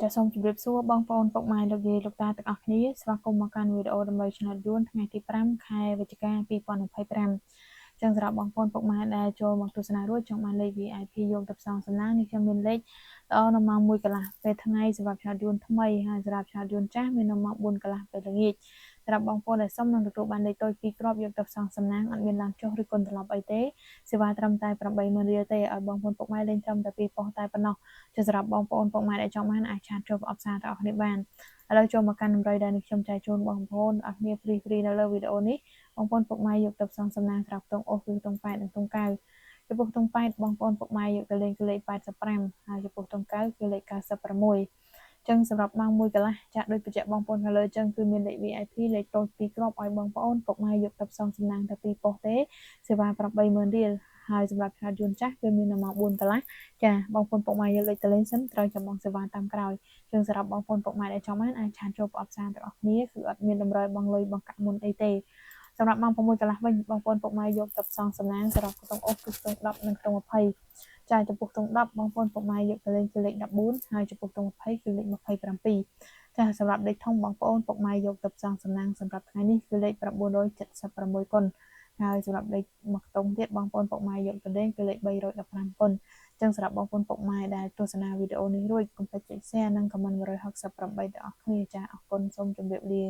จะសូមជម្រាបសួរបងប្អូនពុកម៉ែលោកយាយលោកតាទាំងអស់គ្នាស្វាគមន៍មកកាន់វីដេអូដើម្បីឆ្នោតយួនថ្ងៃទី5ខែវិច្ឆិកា2025ចឹងសម្រាប់បងប្អូនពុកម៉ែដែលចូលមកទស្សនារួចចង់បានលេខ VIP យកទៅផ្សងសំណាងនេះខ្ញុំមានលេខល្អនៅម៉ោង1កន្លះពេលថ្ងៃសម្រាប់ឆ្នោតយួនថ្មីហើយសម្រាប់ឆ្នោតយួនចាស់មាននៅម៉ោង4កន្លះពេលល្ងាចសម្រាប់បងប្អូនដែលសុំនឹងទទួលបានលេខតូច2គ្រាប់យកទៅផ្សងសំណាងអត់មានឡើងចុះឬគុណត្រឡប់អីទេសេវាត្រឹមតែ80000រៀលទេឲ្យបងប្អូនពុកម៉ែលេងត្រឹមតែ2ប៉ុស្តិ៍តែប៉ុណ្ណោះចឹងសម្រាប់បងប្អូនពុកម៉ែដែលចង់បានអាចឆាតចូលប្រអប់សារទាំងអស់គ្នាបានឥឡូវចូលមកកាន់តម្រុយដែលនេះខ្ញុំចែកជូនបងប្អូនអរគ្នាហ្វ្រីនៅលើវីដេអូនេះបងប្អូនពុកម៉ែយកទៅផ្សងសំណាងស្រាប់ខ្ទង់អូសគឺខ្ទង់8និងខ្ទង់9ចំពោះខ្ទង់8បងប្អូនពុកម៉ែយកទៅលេងគឺលេខ85ហើយចំពោះខ្ទង់9គឺលេខ96ចឹងសម្រាប់ម៉ោង1កន្លះចាក់ដូចបញ្ជាក់បងប្អូនខាងលើចឹងគឺមានលេខ VIP លេខតូច2គ្រាប់ឲ្យបងប្អូនពុកម៉ែយកទៅផ្សងសំណាងតែ2ប៉ុស្តិ៍ទេសេវា80000រៀលហើយសម្រាប់ឆ្នោតយួនចាស់គឺមាននៅម៉ោង4កន្លះចាបងប្អូនពុកម៉ែយកលេខទៅលេងសិនត្រូវចាំបងសេវាតាមក្រោយចឹងសម្រាប់បងប្អូនពុកម៉ែដែលចង់បានអាចឆាតចូលប្រអប់សារទាំងអស់គ្នាគឺអត់មានតម្រូវបងលុយបងកាក់មុនអីទេសម្រាប់ម៉ោង6កន្លះវិញបងប្អូនពុកម៉ែយកទៅផ្សងសំណាងសម្រាប់ខ្ទង់អូសគឺខ្ទង់10និងខ្ទង់20ចាចំពោះខ្ទង់10បងប្អូនពុកម៉ែយកទៅលេងគឺលេខ14ហើយចំពោះខ្ទង់20គឺលេខ27ចាសម្រាប់លេខធំបងប្អូនពុកម៉ែយកទៅផ្សងសំណាងសម្រាប់ថ្ងៃនេះគឺលេខ976គុណហើយសម្រាប់លេខមួយខ្ទង់ទៀតបងប្អូនពុកម៉ែយកទៅលេងគឺលេខ315គុណចឹងសម្រាប់បងប្អូនពុកម៉ែដែលទស្សនាវីដេអូនេះរួចកុំភ្លេចចុច Share និង Comment 168ទាំងអស់គ្នាចាអរគុណសូមជម្រាបលា